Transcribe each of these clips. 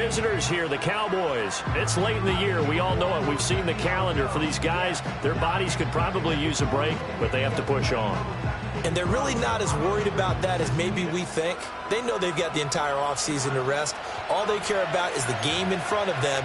visitors here, the Cowboys. It's late in the year. We all know it. We've seen the calendar for these guys. Their bodies could probably use a break, but they have to push on. And they're really not as worried about that as maybe we think. They know they've got the entire offseason to rest. All they care about is the game in front of them.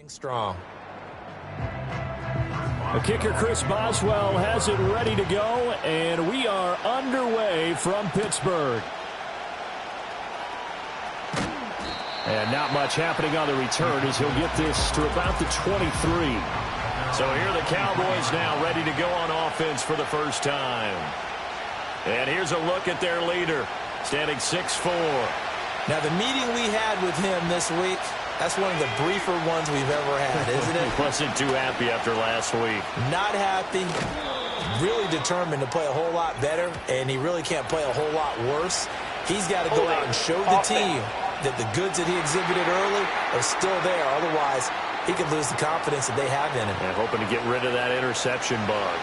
Strong. The kicker, Chris Boswell, has it ready to go, and we are underway from Pittsburgh. And not much happening on the return as he'll get this to about the 23. So here are the Cowboys now ready to go on offense for the first time. And here's a look at their leader, standing 6'4". Now, the meeting we had with him this week, that's one of the briefer ones we've ever had, isn't it? He wasn't too happy after last week. Not happy. Really determined to play a whole lot better, and he really can't play a whole lot worse. He's got to go out and show the team that the goods that he exhibited early are still there. Otherwise, he could lose the confidence that they have in him. And hoping to get rid of that interception bug.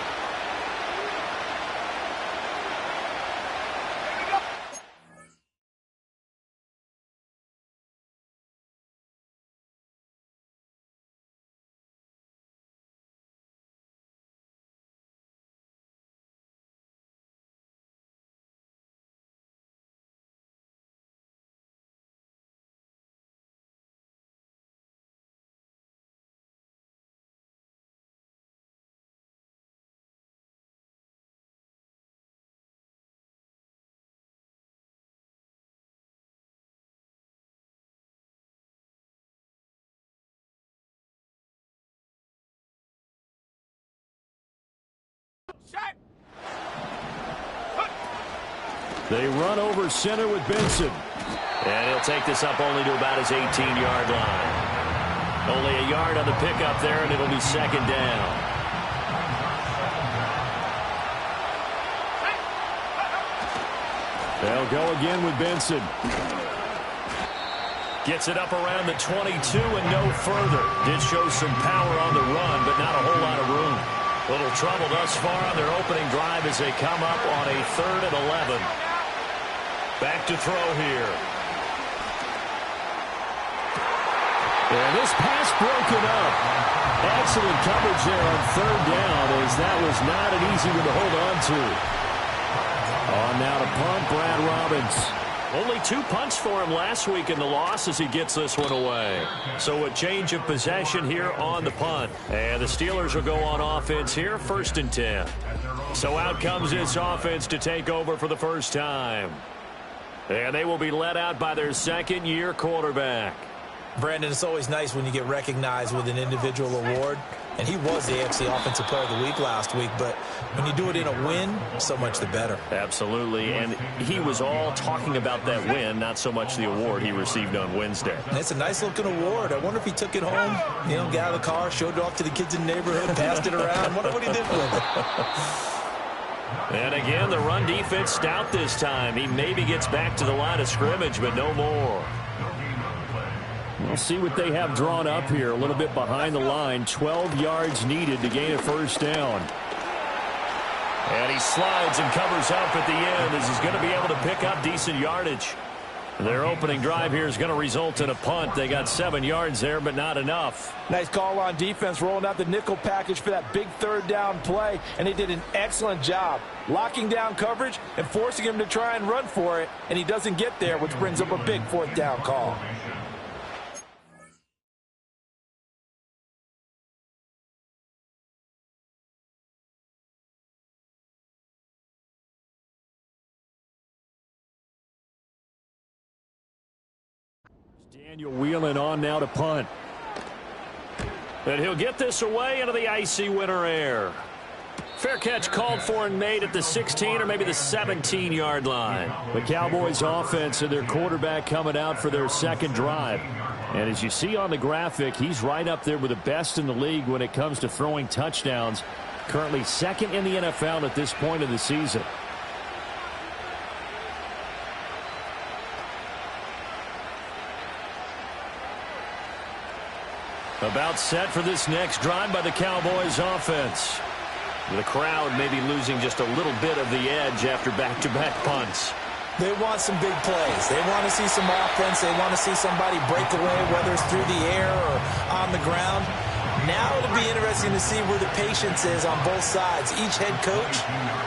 They run over center with Benson. And he'll take this up only to about his 18-yard line. Only a yard on the pickup there, and it'll be second down. They'll go again with Benson. Gets it up around the 22 and no further. Did show some power on the run, but not a whole lot of room. Little trouble thus far on their opening drive as they come up on a 3rd and 11. Back to throw here. And this pass broken up. Excellent coverage there on 3rd down, as that was not an easy one to hold on to. On now to punt, Brad Robbins. Only 2 punts for him last week in the loss as he gets this one away. So a change of possession here on the punt. And the Steelers will go on offense here, 1st and 10. So out comes this offense to take over for the first time. And they will be led out by their 2nd-year quarterback. Brandon, it's always nice when you get recognized with an individual award. And he was the AFC Offensive Player of the Week last week. But when you do it in a win, so much the better. Absolutely. And he was all talking about that win, not so much the award he received on Wednesday. And it's a nice-looking award. I wonder if he took it home, got out of the car, showed it off to the kids in the neighborhood, passed it around. Wonder what he did with it. And again, the run defense stout this time. He maybe gets back to the line of scrimmage, but no more. We'll see what they have drawn up here. A little bit behind the line. 12 yards needed to gain a first down. And he slides and covers up at the end as he's going to be able to pick up decent yardage. Their opening drive here is going to result in a punt. They got 7 yards there, but not enough. Nice call on defense, rolling out the nickel package for that big third down play, and they did an excellent job locking down coverage and forcing him to try and run for it, and he doesn't get there, which brings up a big fourth down call. Daniel wheeling on now to punt. And he'll get this away into the icy winter air. Fair catch called for and made at the 16 or maybe the 17-yard line. The Cowboys offense and their quarterback coming out for their second drive. And as you see on the graphic, he's right up there with the best in the league when it comes to throwing touchdowns. Currently second in the NFL at this point of the season. About set for this next drive by the Cowboys offense. The crowd may be losing just a little bit of the edge after back-to-back punts. They want some big plays. They want to see some offense. They want to see somebody break away, whether it's through the air or on the ground. Now it'll be interesting to see where the patience is on both sides. Each head coach,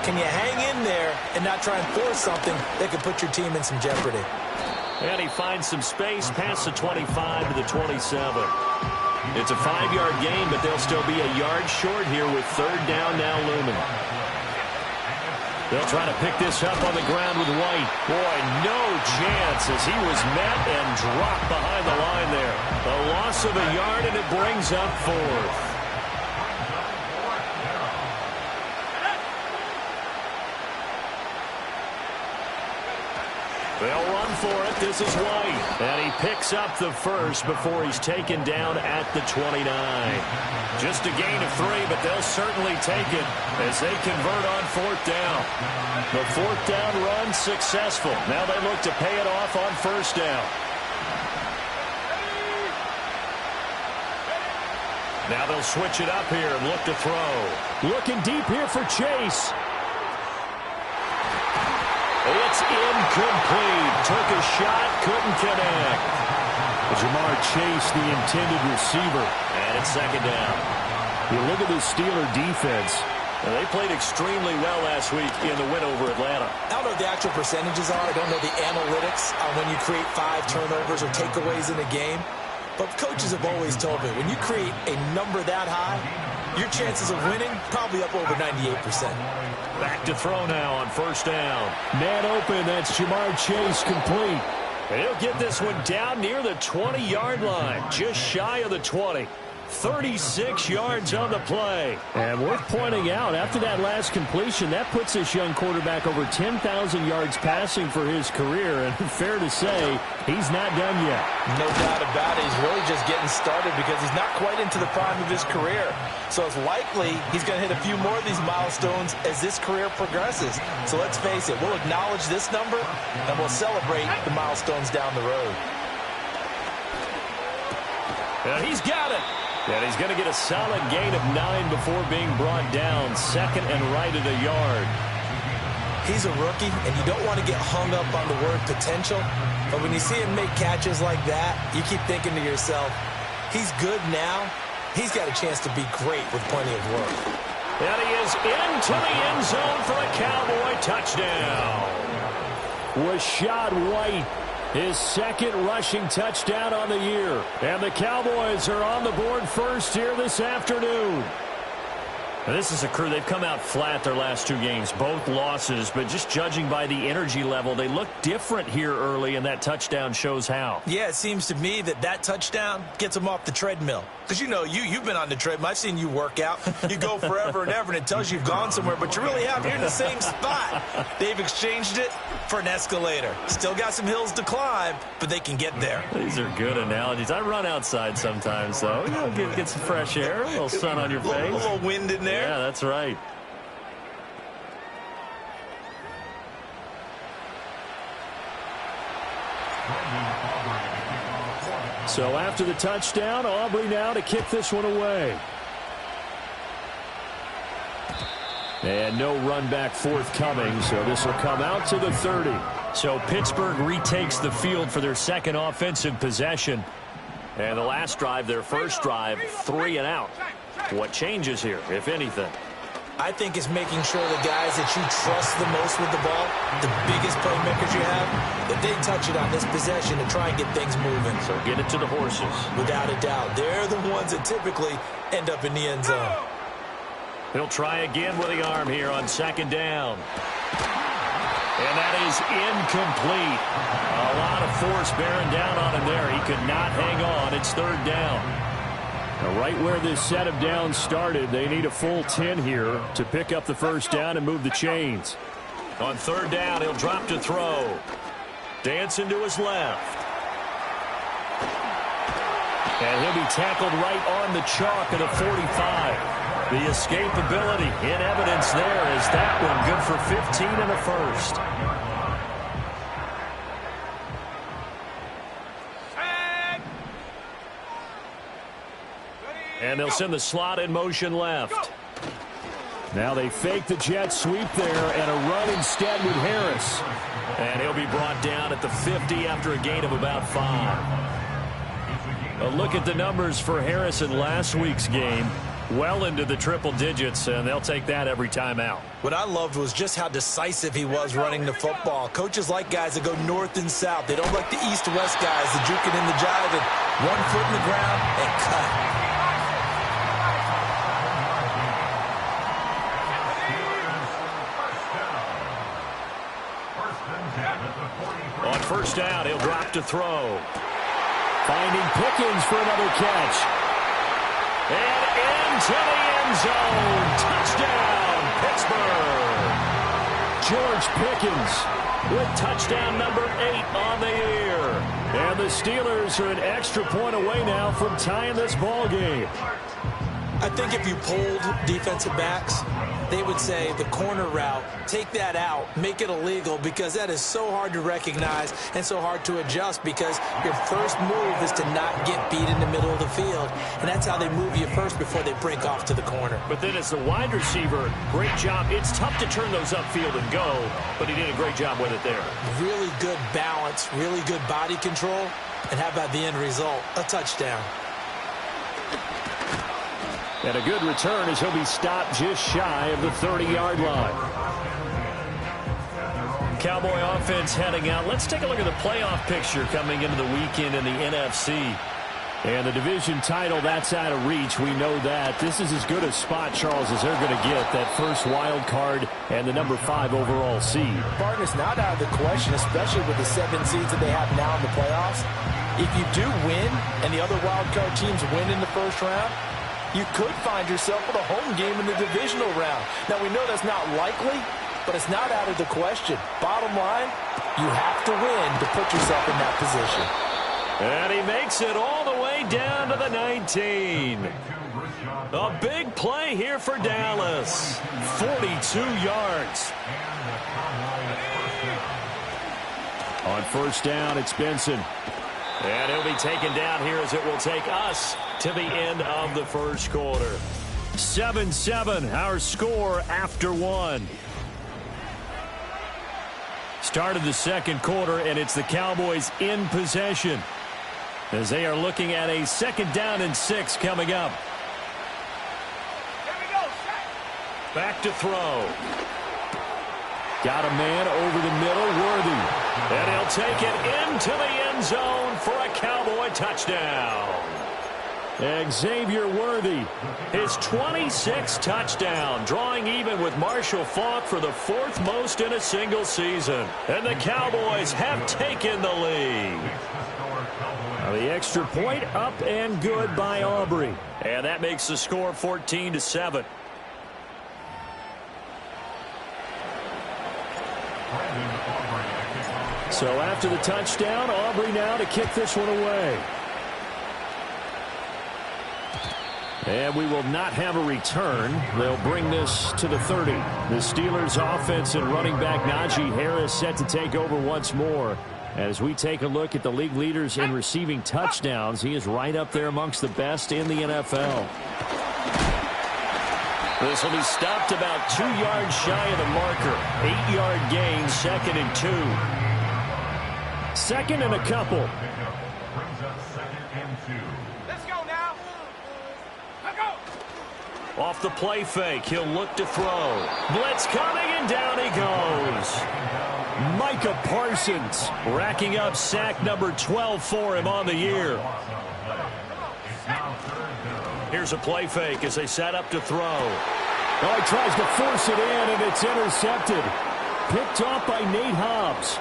can you hang in there and not try and force something that could put your team in some jeopardy? And he finds some space past the 25 to the 27. It's a 5-yard gain, but they'll still be a yard short here with third down now looming. They'll try to pick this up on the ground with White. Boy, no chance as he was met and dropped behind the line there. A loss of a yard, and it brings up fourth. They'll run for it. This is White. And he picks up the first before he's taken down at the 29. Just a gain of 3, but they'll certainly take it as they convert on fourth down. The fourth down run successful. Now they look to pay it off on first down. Now they'll switch it up here and look to throw. Looking deep here for Chase. It's incomplete. Took a shot, couldn't connect. Jamar Chase, the intended receiver. And it's second down. You look at the Steeler defense. They played extremely well last week in the win over Atlanta. I don't know what the actual percentages are. I don't know the analytics on when you create 5 turnovers or takeaways in a game. But coaches have always told me, when you create a number that high, your chances of winning probably up over 98%. Back to throw now on first down. Man open, that's Jamar Chase complete. And he'll get this one down near the 20-yard line, just shy of the 20. 36 yards on the play. And worth pointing out, after that last completion, that puts this young quarterback over 10,000 yards passing for his career. And fair to say, he's not done yet. No doubt about it. He's really just getting started because he's not quite into the prime of his career. So it's likely he's going to hit a few more of these milestones as this career progresses. So let's face it, we'll acknowledge this number and we'll celebrate the milestones down the road. And he's got it. And he's going to get a solid gain of 9 before being brought down. Second and right at a yard. He's a rookie, and you don't want to get hung up on the word potential. But when you see him make catches like that, you keep thinking to yourself, he's good now. He's got a chance to be great with plenty of work. And he is into the end zone for a Cowboy touchdown. Rashad White, his second rushing touchdown on the year. And the Cowboys are on the board first here this afternoon. Now, this is a crew, they've come out flat their last 2 games, both losses, but just judging by the energy level, they look different here early, and that touchdown shows how. Yeah, it seems to me that touchdown gets them off the treadmill. Because, you know, you've been on the treadmill. I've seen you work out. You go forever and ever, and it tells you you've gone somewhere, but you really have. You're in the same spot. They've exchanged it for an escalator. Still got some hills to climb, but they can get there. These are good analogies. I run outside sometimes, though. You know, get some fresh air, a little sun on your face. A little wind in there. Yeah, that's right. So after the touchdown, Aubrey now to kick this one away. And no run back forthcoming, so this will come out to the 30. So Pittsburgh retakes the field for their second offensive possession. And the last drive, their first drive, 3 and out. What changes here, if anything? I think it's making sure the guys that you trust the most with the ball, the biggest playmakers you have, that they touch it on this possession to try and get things moving. So get it to the horses. Without a doubt. They're the ones that typically end up in the end zone. He'll try again with the arm here on second down. And that is incomplete. A lot of force bearing down on him there. He could not hang on. It's third down. Now, right where this set of downs started, they need a full 10 here to pick up the first down and move the chains. On third down, he'll drop to throw. Dancing to his left. And he'll be tackled right on the chalk of the 45. The escapability in evidence there is that one good for 15 and a first. And they'll send the slot in motion left. Now they fake the jet sweep there and a run instead with Harris. And he'll be brought down at the 50 after a gain of about 5. A look at the numbers for Harris in last week's game. Well into the triple digits, and they'll take that every time out. What I loved was just how decisive he was running the football. Coaches like guys that go north and south. They don't like the east-west guys, the juking and the jiving. 1 foot in the ground and cut. On first down, he'll drop to throw. Finding Pickens for another catch. And into the end zone. Touchdown, Pittsburgh. George Pickens with touchdown number 8 on the year. And the Steelers are an extra point away now from tying this ball game. I think if you polled defensive backs, they would say the corner route, take that out, make it illegal, because that is so hard to recognize and so hard to adjust, because your first move is to not get beat in the middle of the field. And that's how they move you first before they break off to the corner. But then as the wide receiver, great job. It's tough to turn those upfield and go, but he did a great job with it there. Really good balance, really good body control. And how about the end result? A touchdown. And a good return as he'll be stopped just shy of the 30-yard line. Cowboy offense heading out. Let's take a look at the playoff picture coming into the weekend in the NFC. And the division title, that's out of reach. We know that. This is as good a spot, Charles, as they're going to get. That first wild card and the number 5 overall seed. Partner's not out of the question, especially with the 7 seeds that they have now in the playoffs. If you do win and the other wild card teams win in the first round, you could find yourself with a home game in the divisional round. Now, we know that's not likely, but it's not out of the question. Bottom line, you have to win to put yourself in that position. And he makes it all the way down to the 19. A big play here for Dallas. 42 yards. On first down, it's Benson. And he'll be taken down here as it will take us to the end of the first quarter. 7-7, our score after 1. Started the second quarter, and it's the Cowboys in possession as they are looking at a second down and 6 coming up. Back to throw. Got a man over the middle, Worthy. And he'll take it into the end zone for a Cowboy touchdown. Xavier Worthy, his 26th touchdown, drawing even with Marshall Faulk for the 4th most in a single season. And the Cowboys have taken the lead. Now the extra point up and good by Aubrey. And that makes the score 14-7. So after the touchdown, Aubrey now to kick this one away. And we will not have a return. They'll bring this to the 30. The Steelers offense and running back Najee Harris set to take over once more. As we take a look at the league leaders in receiving touchdowns, he is right up there amongst the best in the NFL. This will be stopped about 2 yards shy of the marker. 8-yard gain, 2nd and 2. 2nd and a couple. Let's go now. Let's go. Off the play fake, he'll look to throw. Blitz coming, and down he goes. Micah Parsons racking up sack number 12 for him on the year. Here's a play fake as they set up to throw. Oh, he tries to force it in, and it's intercepted. Picked off by Nate Hobbs.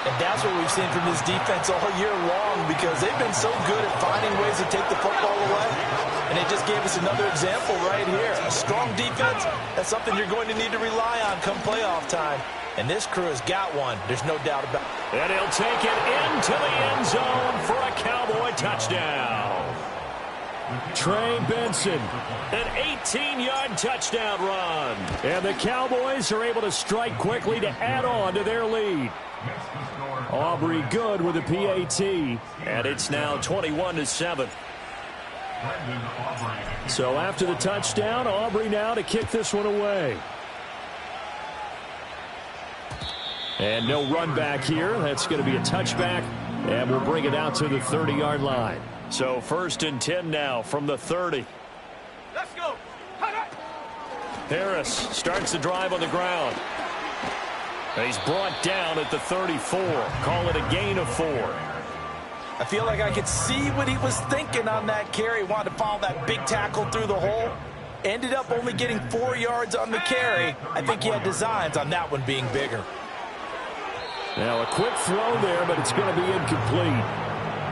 And that's what we've seen from this defense all year long, because they've been so good at finding ways to take the football away. And they just gave us another example right here. A strong defense, that's something you're going to need to rely on come playoff time. And this crew has got one. There's no doubt about it. And he'll take it into the end zone for a Cowboy touchdown. Trey Benson. An 18-yard touchdown run. And the Cowboys are able to strike quickly to add on to their lead. Aubrey good with a PAT. And it's now 21-7. So after the touchdown, Aubrey now to kick this one away. And no run back here. That's going to be a touchback. And we'll bring it out to the 30-yard line. So 1st and 10 now from the 30. Let's go. Harris starts the drive on the ground. And he's brought down at the 34. Call it a gain of 4. I feel like I could see what he was thinking on that carry. Wanted to follow that big tackle through the hole. Ended up only getting 4 yards on the carry. I think he had designs on that one being bigger. Now a quick throw there, but it's going to be incomplete.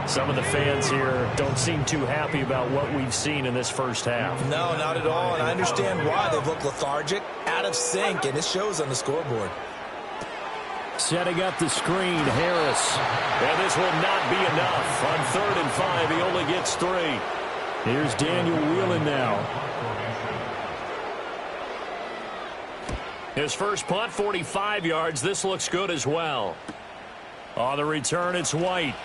Some of the fans here don't seem too happy about what we've seen in this first half. No, not at all, and I understand why. They've looked lethargic, out of sync, and it shows on the scoreboard. Setting up the screen, Harris. And this will not be enough. On 3rd and 5, he only gets 3. Here's Daniel Whelan now. His first punt, 45 yards. This looks good as well. On the return, it's White.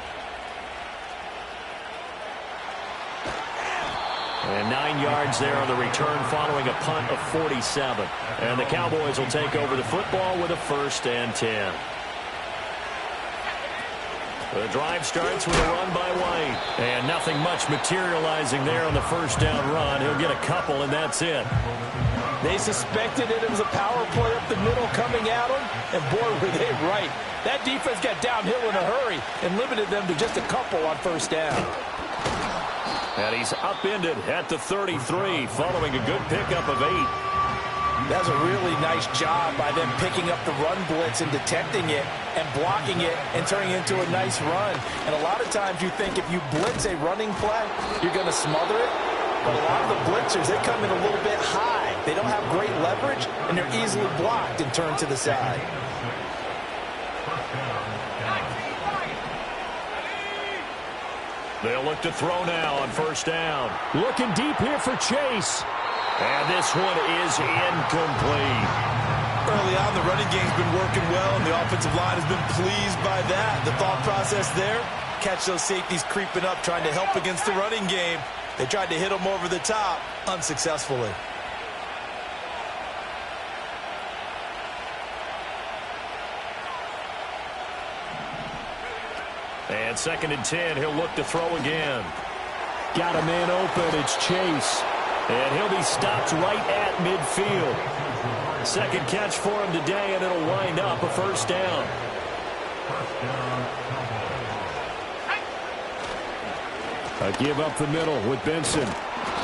And 9 yards there on the return following a punt of 47. And the Cowboys will take over the football with a 1st and 10. The drive starts with a run by White. And nothing much materializing there on the 1st down run. He'll get a couple, and that's it. They suspected it was a power play up the middle coming at them, and boy, were they right. That defense got downhill in a hurry and limited them to just a couple on 1st down. And he's upended at the 33 following a good pickup of 8. That's a really nice job by them picking up the run blitz and detecting it and blocking it and turning it into a nice run. And a lot of times you think if you blitz a running play, you're going to smother it. But a lot of the blitzers, they come in a little bit high. They don't have great leverage, and they're easily blocked and turned to the side. They'll look to throw now on 1st down. Looking deep here for Chase. And this one is incomplete. Early on, the running game's been working well, and the offensive line has been pleased by that. The thought process there, catch those safeties creeping up, trying to help against the running game. They tried to hit them over the top, unsuccessfully. And 2nd and 10, he'll look to throw again. Got a man open, it's Chase. And he'll be stopped right at midfield. 2nd catch for him today, and it'll wind up a 1st down. A give up the middle with Benson.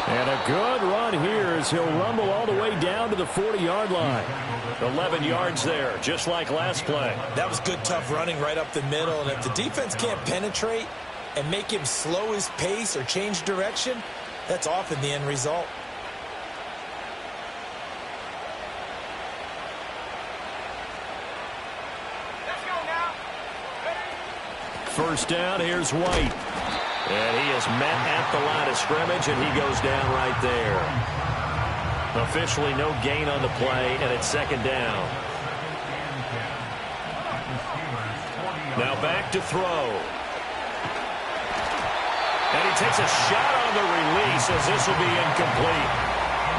And a good run here as he'll rumble all the way down to the 40-yard line. 11 yards there, just like last play. That was good, tough running right up the middle. And if the defense can't penetrate and make him slow his pace or change direction, that's often the end result. Let's go now. 1st down, here's White. And he is met at the line of scrimmage, and he goes down right there. Officially no gain on the play, and it's 2nd down. Now back to throw. And he takes a shot on the release as this will be incomplete.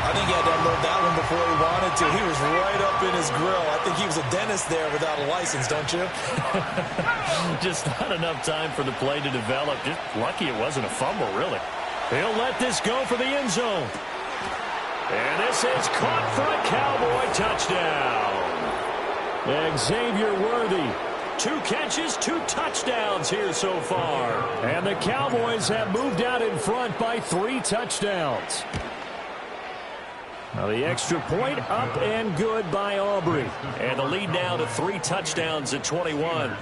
I think he had to unload that one before he wanted to. He was right up in his grill. I think he was a dentist there without a license, don't you? Just not enough time for the play to develop. Just lucky it wasn't a fumble, really. He'll let this go for the end zone. And this is caught for a Cowboy touchdown. Xavier Worthy. 2 catches, 2 touchdowns here so far. And the Cowboys have moved out in front by 3 touchdowns. Now the extra point up and good by Aubrey. And the lead now to 3 touchdowns at 21.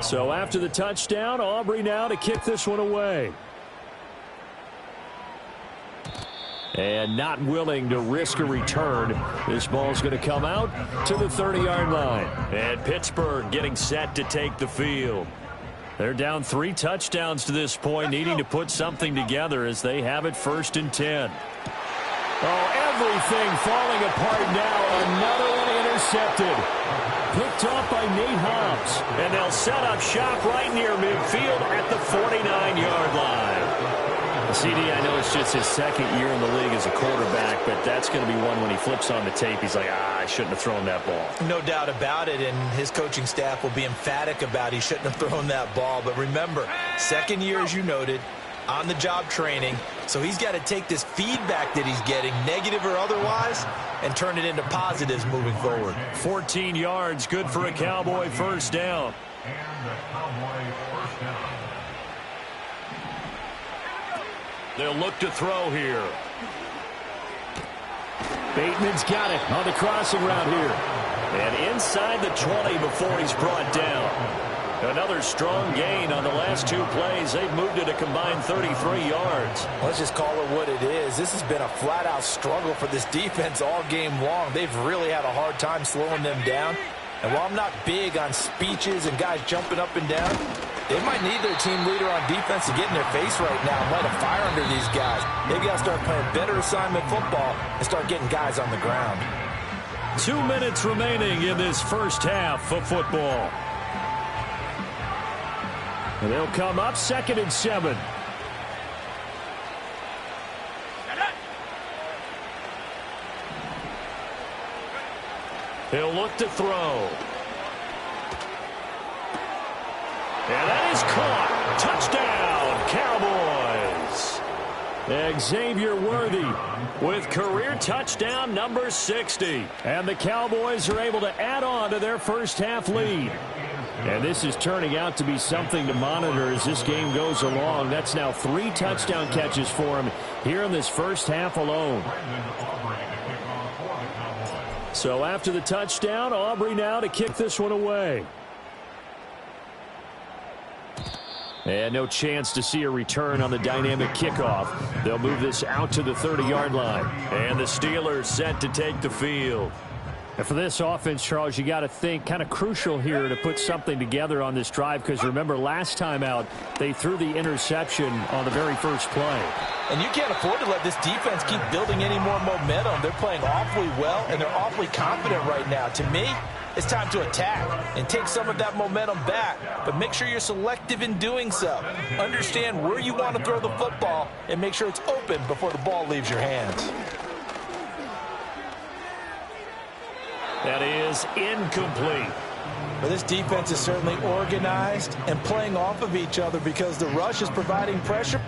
So after the touchdown, Aubrey now to kick this one away. And not willing to risk a return. This ball's going to come out to the 30-yard line. And Pittsburgh getting set to take the field. They're down 3 touchdowns to this point, needing to put something together as they have it 1st and 10. Oh, everything falling apart now. Another one intercepted. Picked off by Nate Hobbs. And they'll set up shop right near midfield at the 49-yard line. CD, I know it's just his 2nd year in the league as a quarterback, but that's going to be one when he flips on the tape. He's like, I shouldn't have thrown that ball. No doubt about it, and his coaching staff will be emphatic about he shouldn't have thrown that ball. But remember, 2nd year, as you noted, on-the-job training, so he's got to take this feedback that he's getting, negative or otherwise, and turn it into positives moving forward. 14 yards, good for a Cowboy 1st down. They'll look to throw here. Bateman's got it on the crossing route here. And inside the 20 before he's brought down. Another strong gain on the last 2 plays. They've moved it a combined 33 yards. Let's just call it what it is. This has been a flat-out struggle for this defense all game long. They've really had a hard time slowing them down. And while I'm not big on speeches and guys jumping up and down, they might need their team leader on defense to get in their face right now and light a fire under these guys. They've got to start playing better assignment football and start getting guys on the ground. 2 minutes remaining in this 1st half of football. And they'll come up 2nd and 7. He'll look to throw. And that is caught. Touchdown, Cowboys. Xavier Worthy with career touchdown number 60. And the Cowboys are able to add on to their 1st half lead. And this is turning out to be something to monitor as this game goes along. That's now 3 touchdown catches for him here in this 1st half alone. So after the touchdown, Aubrey now to kick this one away. And no chance to see a return on the dynamic kickoff. They'll move this out to the 30-yard line. And the Steelers set to take the field. And for this offense, Charles, you got to think kind of crucial here to put something together on this drive, because remember last time out they threw the interception on the very first play. And you can't afford to let this defense keep building any more momentum. They're playing awfully well, and they're awfully confident right now. To me, it's time to attack and take some of that momentum back, but make sure you're selective in doing so. Understand where you want to throw the football and make sure it's open before the ball leaves your hands. That is incomplete. But this defense is certainly organized and playing off of each other because the rush is providing pressure.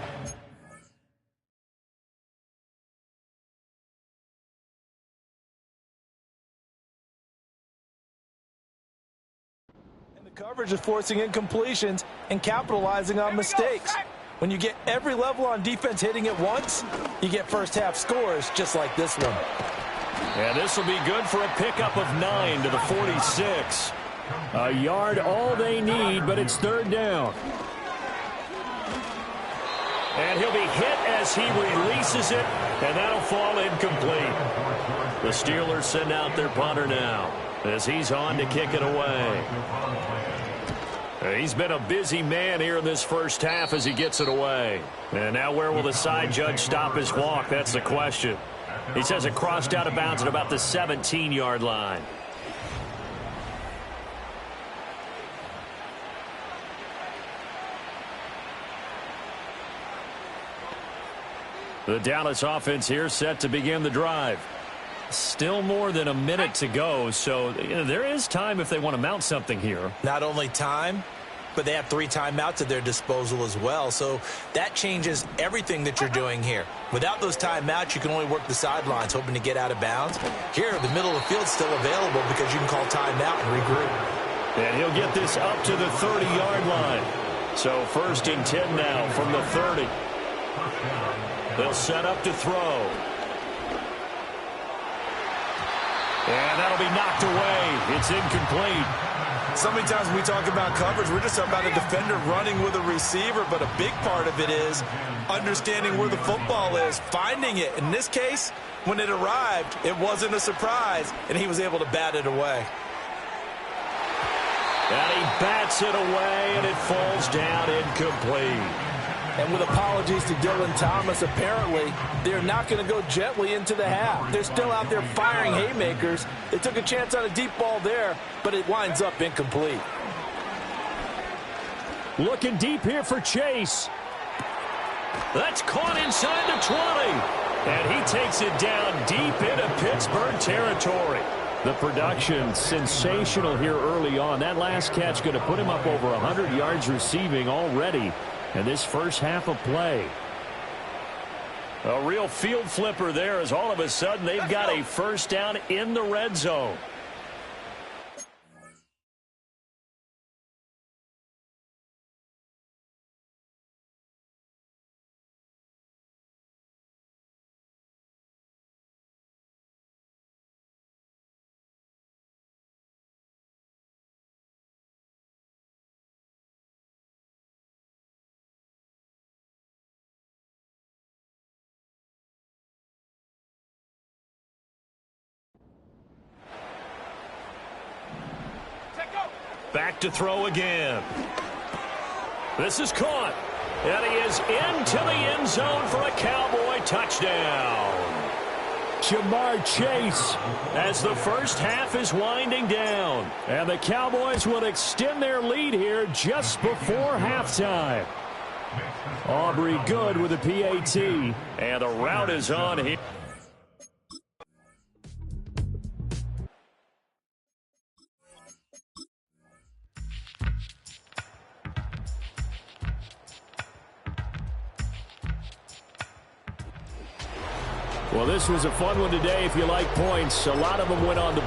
And the coverage is forcing incompletions and capitalizing on mistakes. When you get every level on defense hitting at once, you get first half scores just like this one. And this will be good for a pickup of 9 to the 46. A yard all they need, but it's 3rd down. And he'll be hit as he releases it, and that'll fall incomplete. The Steelers send out their punter now as he's on to kick it away. He's been a busy man here in this 1st half as he gets it away. And now where will the side judge stop his walk? That's the question. He says it crossed out of bounds at about the 17-yard line. The Dallas offense here set to begin the drive. Still more than a minute to go, so there is time if they want to mount something here. Not only time, but they have 3 timeouts at their disposal as well, so that changes everything that you're doing here. Without those timeouts, you can only work the sidelines, hoping to get out of bounds. Here, the middle of the field is still available because you can call timeout and regroup. And he'll get this up to the 30-yard line. So 1st and 10 now from the 30. They'll set up to throw. And that'll be knocked away. It's incomplete. So many times when we talk about coverage, we're just talking about a defender running with a receiver, but a big part of it is understanding where the football is, finding it. In this case, when it arrived, it wasn't a surprise, and he was able to bat it away. And he bats it away, and it falls down incomplete. And with apologies to Dylan Thomas, apparently they're not going to go gently into the half. They're still out there firing haymakers. They took a chance on a deep ball there, but it winds up incomplete. Looking deep here for Chase. That's caught inside the 20. And he takes it down deep into Pittsburgh territory. The production sensational here early on. That last catch going to put him up over 100 yards receiving already in this first half of play. A real field flipper there as all of a sudden they've got a first down in the red zone. Back to throw again. This is caught. And he is into the end zone for a Cowboy touchdown. Jamar Chase as the first half is winding down. And the Cowboys will extend their lead here just before halftime. Aubrey Good with a PAT. And the route is on here. Well, this was a fun one today if you like points. A lot of them went on the